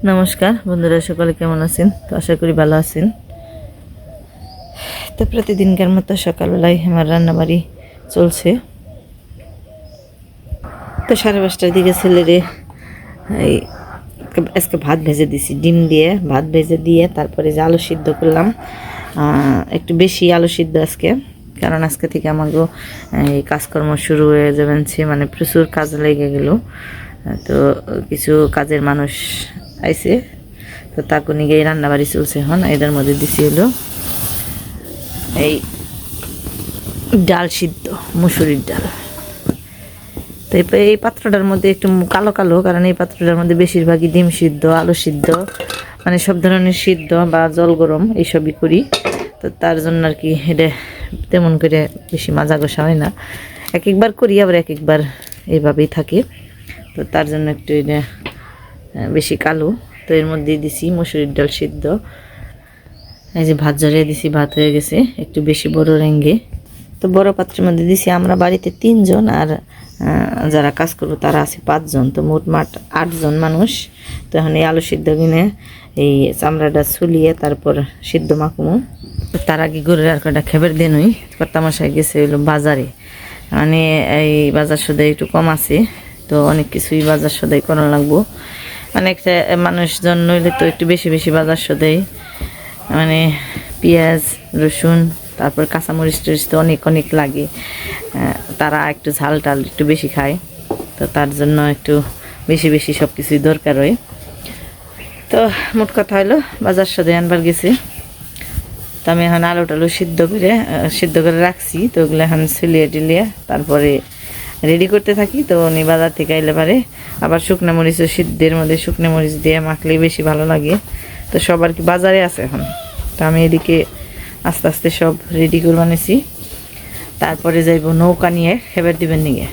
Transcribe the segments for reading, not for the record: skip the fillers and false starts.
নমস্কার বন্ধুরা, সকলে কেমন আছেন? তো আশা করি ভালো আছেন। তো প্রতিদিনকার মতো সকালবেলায় আমার রান্নাবাড়ি চলছে। তো 5:30টার দিকে ছেলেরে এই আজকে ভাত ভেজে দিছি, ডিম দিয়ে ভাত ভেজে দিয়ে তারপরে যে আলু সিদ্ধ করলাম, একটু বেশি আলু সিদ্ধ আজকে, কারণ আজকে থেকে আমাকেও এই কাজকর্ম শুরু হয়ে যাবেন, মানে প্রচুর কাজ লেগে গেল। তো কিছু কাজের মানুষ আইছে, তো তাকে নিয়ে রান্নাবাড়ি চলছে। এখন এদের মধ্যে দিছি হলো এই ডাল সিদ্ধ, মুসুরির ডাল। তো এই পাত্রটার মধ্যে একটু কালো কালো, কারণ এই পাত্রটার মধ্যে বেশিরভাগই ডিম সিদ্ধ, আলু সিদ্ধ, মানে সব ধরনের সিদ্ধ বা জল গরম এইসবই করি। তো তার জন্য আর কি এটা তেমন করে বেশি মাজা ঘষা হয় না, এক একবার করি আবার এক একবার এইভাবেই থাকে। তো তার জন্য একটু এটা বেশি কালো। তো এর মধ্যে দিছি মুসুরির ডাল সিদ্ধ। এই যে ভাত জড়িয়ে দিছি, ভাত হয়ে গেছে একটু বেশি বড় রেঙ্গে। তো বড় পাত্রের মধ্যে দিছি। আমরা বাড়িতে 3 জন, আর যারা কাজ করবো তারা আছে 5 জন, তো মোটমাট 8 জন মানুষ। তো এখন এই আলু সিদ্ধ কিনে এই চামড়াটা ছুলিয়ে তারপর সিদ্ধ মাখুমো। তার আগে গরুর আর কটা খেবার দিয়ে নই, কর্তামশাই গেছে হইলো বাজারে, মানে এই বাজার সদাই একটু কম আছে, তো অনেক কিছুই বাজার সদাই করা লাগবো। মানে একটা মানুষজন নইলে তো একটু বেশি বেশি বাজার সদাই, মানে পেঁয়াজ রসুন তারপর কাঁচামরিচ টরিচ তো অনেক অনেক লাগে। তারা একটু ঝাল টাল একটু বেশি খায়, তো তার জন্য একটু বেশি বেশি সব কিছুই দরকার হয়। তো মোট কথা হলো বাজার সদাই আনবার গেছি। তো আমি এখন আলু টালু সিদ্ধ করে রাখছি। তো ওগুলো এখন ছুলিয়ে টিলিয়ে তারপরে রেডি করতে থাকি। তো উনি বাজার থেকে আইলে পারে আবার শুকনো মরিচও সিদ্ধের মধ্যে শুকনো মরিচ দিয়ে মাখলে বেশি ভালো লাগে। তো সবার কি বাজারে আছে এখন, তো আমি এদিকে আস্তে আস্তে সব রেডি করে বানিয়েছি। তারপরে যাইব নৌকা নিয়ে খেবার দিবেন নিয়ে,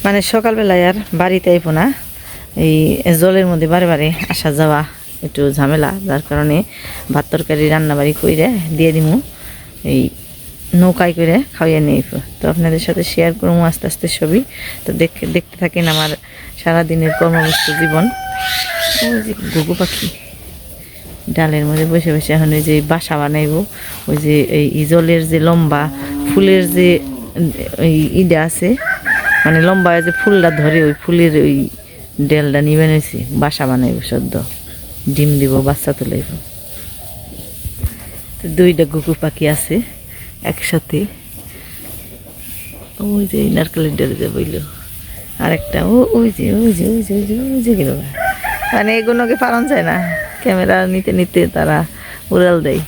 মানে সকালবেলায় আর বাড়িতে আইব না, এই জলের মধ্যে বারে বারে আসা যাওয়া একটু ঝামেলা, যার কারণে ভাত তরকারি রান্নাবাড়ি করে দিয়ে দিমু, এই নৌকায় করে খাওয়াইয়া নিয়ে। তো আপনাদের সাথে শেয়ার করবো আস্তে আস্তে সবই। তো দেখতে থাকেন আমার সারাদিনের কর্মব্যস্ত জীবন। ওই যে ঘুঘু পাখি ডালের মধ্যে বসে বসে এখন ওই যে বাসা বানাইব, ওই যে এই জলের যে লম্বা ফুলের যে ওই ইটা আছে, মানে লম্বা যে ফুলটা ধরে ওই ফুলের ওই ডেলটা নিয়ে বানাইছি, বাসা বানাইব সদ্য, ডিম দিব, বাচ্চা তুলাইব। তো 2টা ঘুঘু পাখি আছে একসাথে। ওই যে নারকেলের ডেলে যে বইল, আর একটা ওই যে ওই যে ওই যে ওই যে ওই যে গেল, মানে এগুলোকে পালন যায় না, ক্যামেরা নিতে নিতে তারা উড়াল দেয়।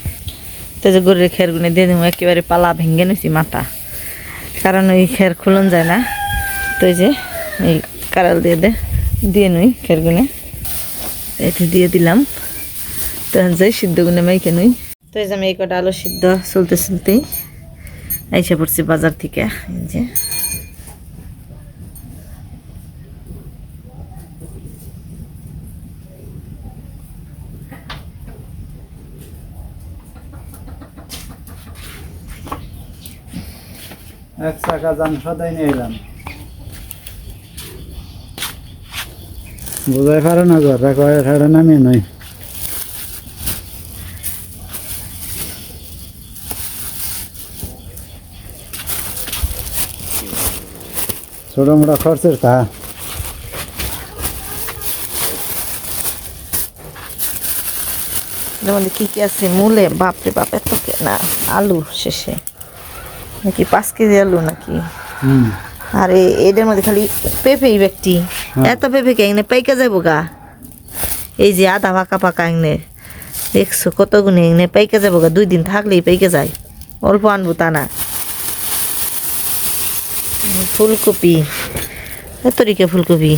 তো যে গরুর খেরগুনে দিয়ে দিব, একেবারে পালা ভেঙে নিছি মাথা, কারণ ওই খের খুলন যায় না। তো এই যে এই কারাল দিয়ে নই খেরগুনে, এটি দিয়ে দিলাম। তো যাই সিদ্ধ গুনে মাইকে নই। তো এই যে আমি এই কটা আলু সিদ্ধ চলতে চলতেই আইসা পড়ছি বাজার থেকে। এই যে এক চাকা যান সদাই নিয়ে এলাম, বুঝাই পারে না ঘরটা কয়ে ছাড়া নামিয়ে নয়। ছোট মোটা খরচের তা যেমন কি কি আছে মূলে, বাপরে বাপ এত না, আলু শেষে নাকি 5 কেজি আলু নাকি। আর এদের মধ্যে খালি পেঁপে ব্যক্তি, এত পেঁপে কে এনে পাইকা যাবো গা। এই যে আধা পাকা পাকা এনে দেখছো কত গুণে এনে পাইকা যাবো গা, 2 দিন থাকলেই পাইকা যায়, অল্প আনবো তা না। ফুলকপি, এতরিকে ফুলকপি,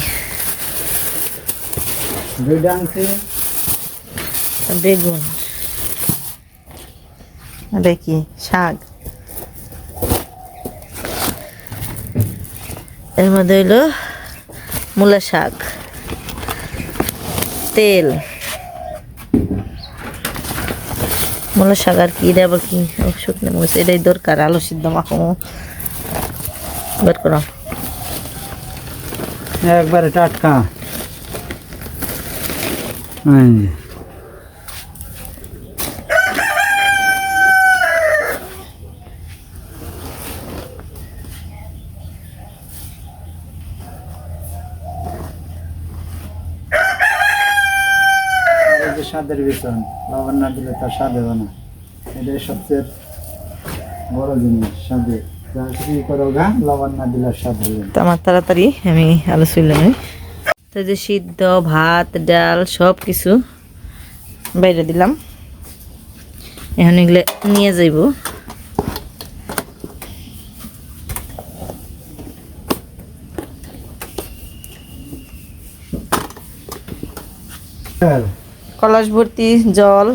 বেগুন, দেখি শাক, এর মধ্যে হইলো মূলা শাক, তেল, মূলা শাক, আর কি আবার কি শুকনো মরিচ, এটাই দরকার। আলু সিদ্ধ মাখো বের করো, একবারে টাটকা। এই এই যে স্বাদের বিছন, লবণ না দিলে তার স্বাদ হবে না। এটাই সবচেয়ে বড় জিনিস স্বাদে। যা কি করো গা, লবণ না দিলে স্বাদ হবে না। তো আমার তাড়াতাড়ি আমি আলু ছুইলাম। তো যে সিদ্ধ ভাত ডাল সব কিছু বাইরে দিলাম, এখন এগুলো নিয়ে যাইব। কলস ভর্তি জল,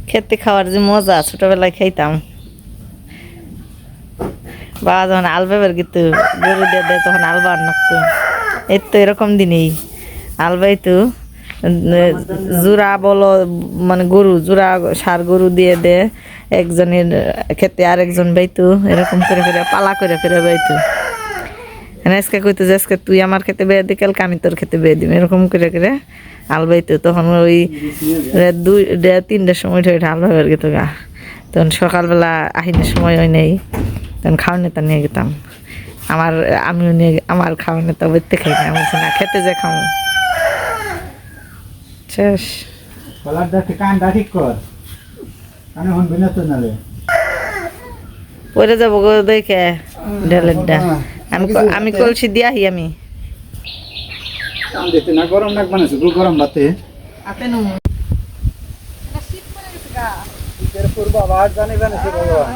খেতে খাওয়ার যে মজা ছোটবেলায় খাইতাম। বা যখন আলবাবার কিন্তু গরু দিয়ে দেয় তখন আলবার নাকতো, এই তো এরকম দিনেই আলবাইতো জোড়া বলো, মানে গরু জোড়া সার গরু দিয়ে দে, একজনের খেতে আরেকজন বাইতো, এরকম করে করে পালা করে ফেরে বাইতো। আজকে কইতো যে আজকে তুই আমার খেতে বেয়ে দি, কালকে আমি তোর খেতে বেয়ে দিবি, এরকম করে করে আলবাইতো। তখন ওই 2-3টার সময় উঠে উঠে আলবাবার গেতো গা। তখন সকালবেলা আহিনের সময় হয় নাই, তখন খাওয়ানে তা নিয়ে গেতাম। আমিও নিয়ে আমার খাওয়ানে তো বেরতে খাই না, আমি বলছি না খেতে যে খাও শেষ। কলারটা কানটা ঠিক কর, কানে হন বিনা তো নালে পরে যাবো গো দেখে ঢেলেরটা। আমি কলসি দিয়াহি আমি কান দিতে না, গরম নাক বানাইছে গরম ভাতে। শীতের পূর্বাভাস জানি বানাইছে ভগবান।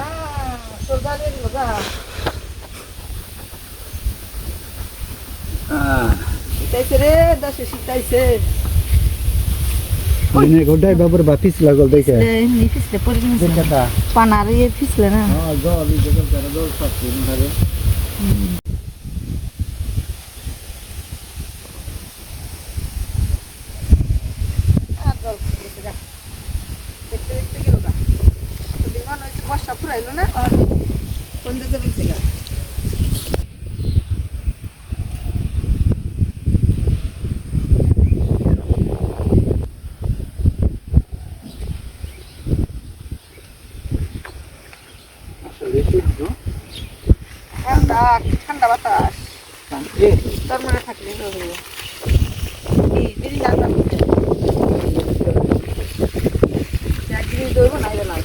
গোটাই বাবুর বা পিছলা গল দেখে পানার ফিসলে না। জল জল পাচ্ছি ধরে বর্ষা ফুরাইলো না কোন দিকে বলছে গা। ঠান্ডা ঠান্ডা বাতাস তার মনে থাকলে হবে দেরি না দৌড়বো না না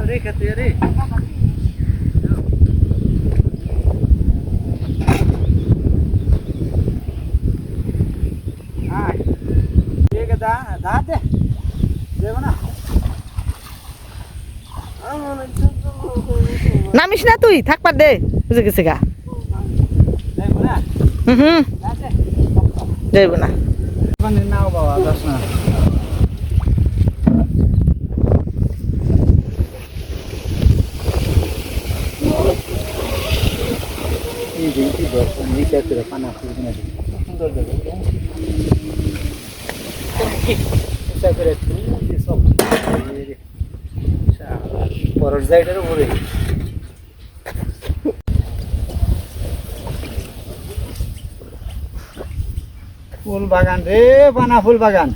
রেখা তুই রে নামিস না তুই থাকবার দে, বুঝে গেছে গা। যাইব না নাও বাবা যাস না। এই দেখি দর্শন নিচে করে পানা ফুল কিনে সুন্দর দেবে করে সব পরের জায়গার উপরে ফুল বাগান রে, পানা ফুল বাগান।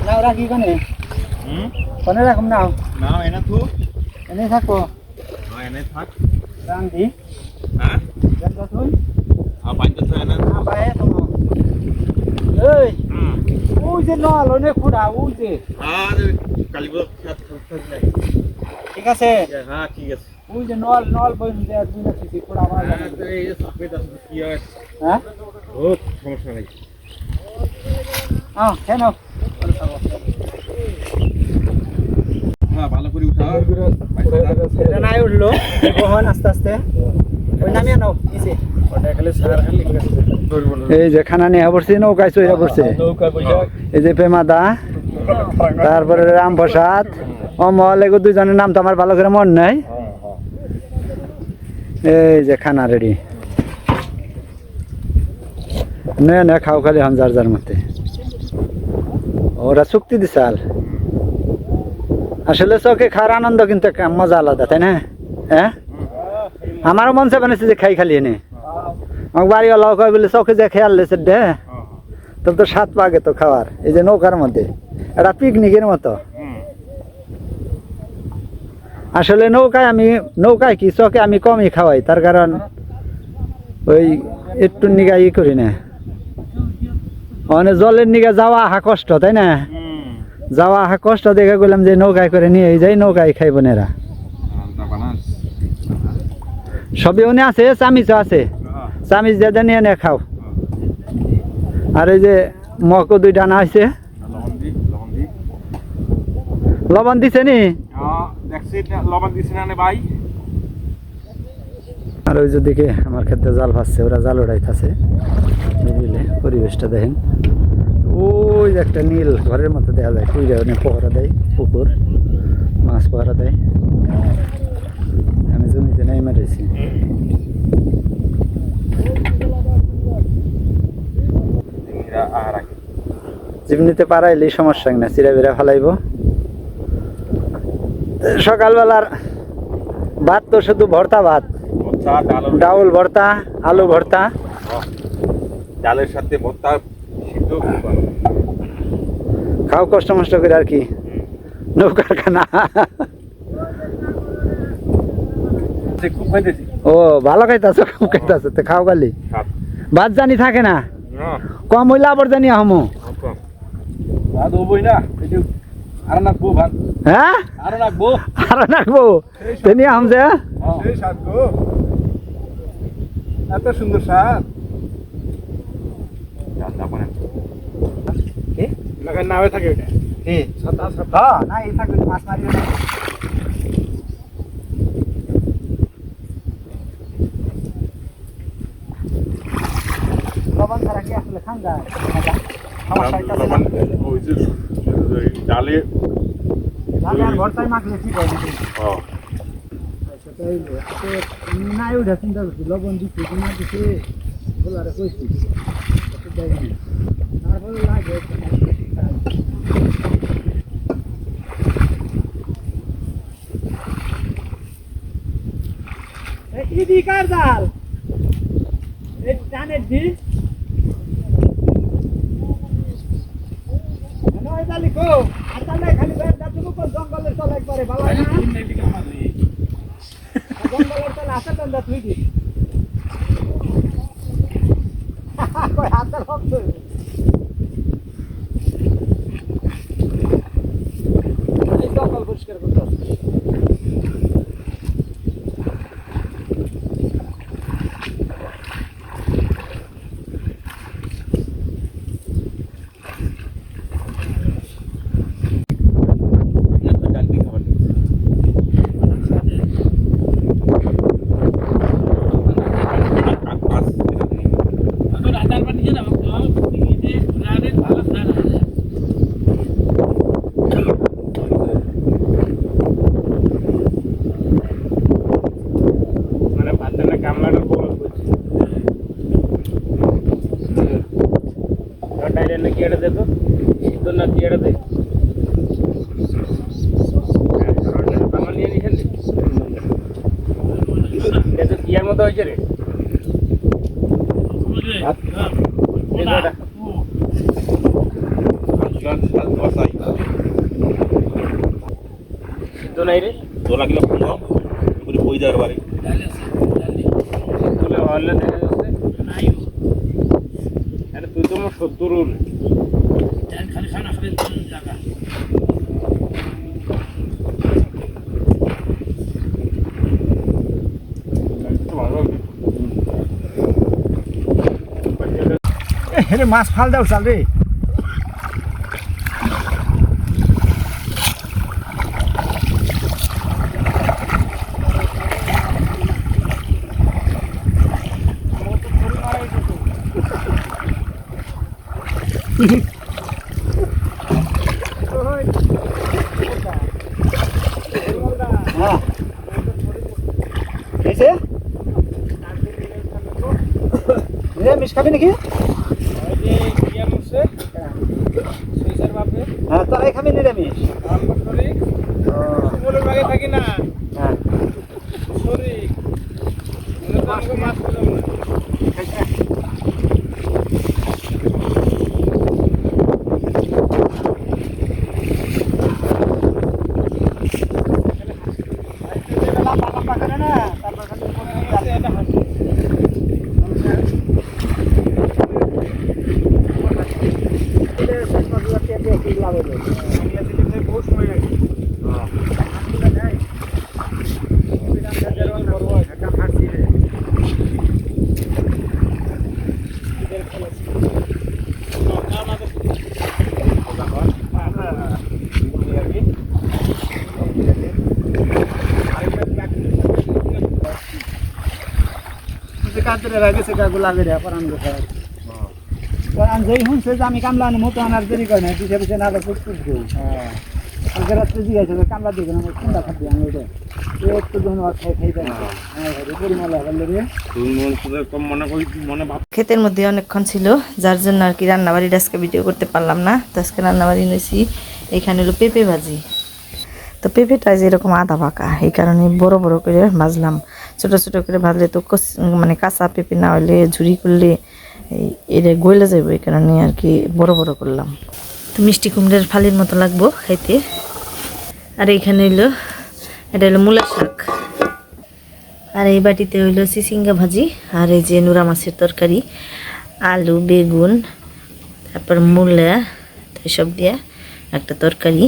নাও রাখি কোনে কোনে রাখুন নাও নাও এনে থু এনে থাকো এনে থাক রান্দি হ্যাঁ জানতো তুই পাঁচটা থু এনে বাইরে তোমা এই ওই যে নল ওনে খুঁড়া ওই যে কালিগুলো ঠিক আছে হ্যাঁ ঠিক আছে ওই যে নল নল বইন যে দুই না সিসি খুঁড়া আমার এই যে সফেদ আছে কি হয় হ্যাঁ বহুত সমস্যা নাই কেন হ্যাঁ ভালো করে উঠাও এটা নাই উঠলো বহন আস্তে আস্তে ওই নামিয়ে নাও নিচে ওটা খালি সার খালি এই যে খানা নিয়ে পড়ছে নৌকায় চইরা পড়ছে এই যে পেমাদা তারপরে রামপ্রসাদ অমল এগো দুজনের নাম তো আমার ভালো করে মন নাই এই যে খানা রেডি নে নে খাও খালি হন যার যার মতে ওরা চুক্তি দিছাল আসলে চোখে খাওয়ার আনন্দ কিন্তু একটা মজা আলাদা তাই না হ্যাঁ আমারও মন চে বানাইছে যে খাই খালি এনে আমাকে বাড়িওয়ালাও কয় বলে চোখে যে খেয়াল লেছে দে তোর তো স্বাদ পাগে তো খাওয়ার এই যে নৌকার মধ্যে একটা পিকনিকের মতো আসলে নৌকায় কি চোখে আমি কমই খাওয়াই তার কারণ ওই একটু নিগা ই করি না মানে জলের নিগা যাওয়া আহা কষ্ট তাই না যাওয়া আহা কষ্ট দেখে গেলাম যে নৌকায় করে নিয়ে যাই নৌকায় খাইব নেরা সবই উনি আছে চামিচও আছে চামিচ দিয়ে নিয়ে নে খাও আর এই যে মকো দুইটা না আছে লবণ দিছে নি লবণ দিছি না ভাই আর ওই যে দিকে আমার ক্ষেত্রে জাল ভাসছে ওরা জাল উড়াইতেছে বুঝলে পরিবেশটা দেখেন ওই যে একটা নীল ঘরের মতো দেখা যায় কুইরা পহরা দেয় পুকুর মাছ পহরা দেয় আমি জমিতে নাই মারিছি জীবনিতে পারাইলেই সমস্যা না চিরা বিরা ফেলাইব সকালবেলার ভাত তো শুধু ভর্তা ভাত ডাউল ভর্তা আলু ভর্তা ডালের সাথে ভর্তা সিদ্ধ খাও কষ্ট মষ্ট করে আর কি নৌকার খানা খুব খাইতেছি ও ভালো খাইতেছ খুব খাইতেছ তো খাও গালি ভাত জানি থাকে না কম হইলে আবার জানি আহমো ভাত হবই না আর নাকবো ভাত হ্যাঁ আরো নাকবো আরো নাকবো তেনি আহম যে সেই স্বাদ গো এত সুন্দর স্বাদ নামে থাকে ওটা হ্যাঁ না এই থাকবে মাছ মারিও না লবণ ছাড়া কি আসলে খান যায় ডালে ভর্তায় মাখলে ঠিক হয় নাই ওটা চিন্তা করছি লবণ দিচ্ছি না দিচ্ছে বলারে কইছি তারপরে লাগে ইদি কার জাল এই টানের দি নয় জালি কো আর তাহলে খালি বের দাদু কো জঙ্গলের তলে একবারে ভালো না জঙ্গলের তলে আসা তন্দা তুই দি কই হাতটা রক্ত এই জঙ্গল পরিষ্কার করতে টিয়াটা দে তো সিদ্ধ না টিয়াটা দে আমার নিয়ে নিয়ে খেলি এটা তো টিয়ার মতো হয়েছে রে সিদ্ধ নাই রে দোলা কিলো বই যাওয়ার বাড়ি তুলে হলে দেখা যাচ্ছে আরে তুই তো আমার 70 রে মাছ ফাল দাও চাল রে হ্যাঁ এসে নিরামিষ খাবি নাকি হ্যাঁ তারাই খাবি নিরামিষ থাকি না হ্যাঁ কাতরে রাখেছে কাগুলা করে পরান করে পরান যেই শুনছে যে আমি কামলা আনি মতো আনার দেরি করে না পিছিয়ে পিছিয়ে না প্রস্তুত করি হ্যাঁ আগে রাত্রে জিজ্ঞাসা কামলা দিবে না চিন্তা খাবি আমি ওটা একটু যখন খাই দেয় হ্যাঁ পরিমল হলে রে কম মনে করি মনে ভাব ক্ষেতের মধ্যে অনেকক্ষণ ছিল যার জন্য আর কি রান্নাবাড়িটা আজকে ভিডিও করতে পারলাম না। তো আজকে রান্নাবাড়ি নিয়েছি এখানে হলো পেঁপে ভাজি। তো পেঁপেটা যেরকম আধা পাকা এই কারণে বড় বড় করে ভাজলাম। ছোট ছোট করে ভাজলে তো মানে কাঁচা পেঁপে না হলে ঝুরি করলে এটা গলে যাবে, এই কারণে আর কি বড় বড় করলাম। তো মিষ্টি কুমড়ের ফালির মতো লাগবো খাইতে। আর এইখানে হইলো এটা হলো মূলা শাক, আর এই বাটিতে হইলো চিচিঙ্গা ভাজি, আর এই যে নুরা মাছের তরকারি, আলু বেগুন তারপর মূলা এসব দিয়ে একটা তরকারি।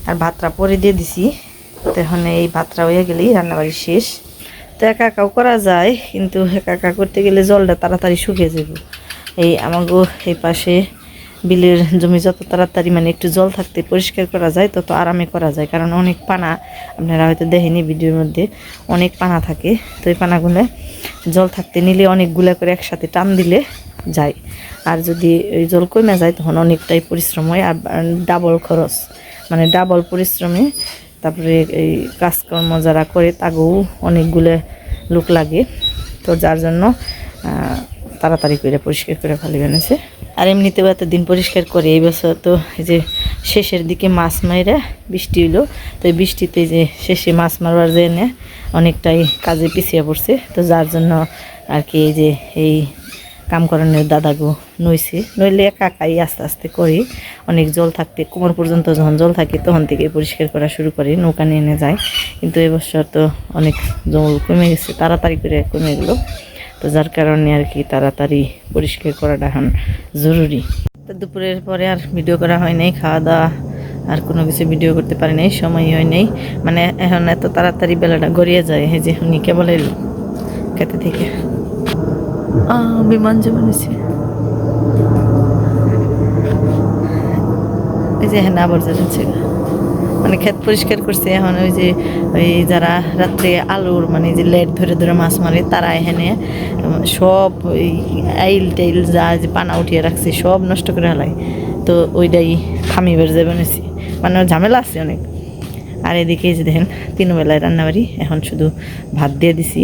আর ভাতটা পরে দিয়ে দিছি। তো এখন এই ভাতটা হয়ে গেলেই রান্নাবাড়ি শেষ। তো একা একাও করা যায়, কিন্তু একা একা করতে গেলে জলটা তাড়াতাড়ি শুকিয়ে যাব। এই আমাগো এই পাশে বিলের জমি যত তাড়াতাড়ি মানে একটু জল থাকতে পরিষ্কার করা যায় তত আরামে করা যায়, কারণ অনেক পানা আপনারা হয়তো দেখেনি ভিডিওর মধ্যে অনেক পানা থাকে। তো এই পানাগুলো জল থাকতে নিলে অনেকগুলা করে একসাথে টান দিলে যায়, আর যদি ওই জল কমে যায় তখন অনেকটাই পরিশ্রম হয় আর ডাবল খরচ, মানে ডাবল পরিশ্রমে। তারপরে এই কাজকর্ম যারা করে তাকেও অনেকগুলো লোক লাগে। তো যার জন্য তাড়াতাড়ি করে পরিষ্কার করে ফেলে বানিয়েছে। আর এমনিতেও এতদিন পরিষ্কার করে এই বছর তো এই যে শেষের দিকে মাছ মাইরা বৃষ্টি হইলো, তো এই বৃষ্টিতে যে শেষে মাছ মারবার জেনে অনেকটাই কাজে পিছিয়ে পড়ছে। তো যার জন্য আর কি এই যে এই কাম করানোর দাদাগো নইছে, নইলে একা একাই আস্তে আস্তে করি। অনেক জল থাকতে কোমর পর্যন্ত যখন জল থাকে তখন থেকে পরিষ্কার করা শুরু করে, নৌকা নিয়ে এনে যায়। কিন্তু এবছর তো অনেক জল কমে গেছে, তাড়াতাড়ি করে কমে গেলো। তো যার কারণে আর কি তাড়াতাড়ি পরিষ্কার করাটা এখন জরুরি। তো দুপুরের পরে আর ভিডিও করা হয় নাই, খাওয়া দাওয়া আর কোনো কিছু ভিডিও করতে পারি নাই, সময় হয় নাই। মানে এখন এত তাড়াতাড়ি বেলাটা গড়িয়ে যায়। এই যে উনি কেবল এলো খেতে থেকে, বিমান যে বানিয়েছে এই যে হ্যাঁ আবর্জনা ছিল, মানে ক্ষেত পরিষ্কার করছে। এখন ওই যে ওই যারা রাত্রে আলুর মানে যে লেট ধরে ধরে মাছ মারে তারা এখানে সব ওই আইল টাইল যা যে পানা উঠিয়ে রাখছে সব নষ্ট করে হেলায়। তো ওইটাই খামিবার যে বানিয়েছি, মানে ঝামেলা আছে অনেক। আর এদিকে যে দেখেন 3 বেলায় রান্নাবাড়ি, এখন শুধু ভাত দিয়ে দিছি।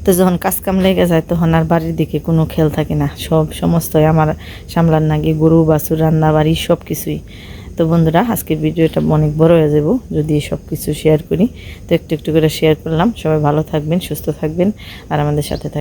তো যখন কাজ কাম লেগে যায় তখন আর বাড়ির দিকে কোনো খেয়াল থাকে না, সব সমস্তই আমার সামলার নাকি, গরু বাছুর রান্না বাড়ি সব কিছুই। তো বন্ধুরা আজকের ভিডিওটা অনেক বড় হয়ে যাব যদি সব কিছু শেয়ার করি, তো একটু একটু করে শেয়ার করলাম। সবাই ভালো থাকবেন, সুস্থ থাকবেন আর আমাদের সাথে থাকবেন।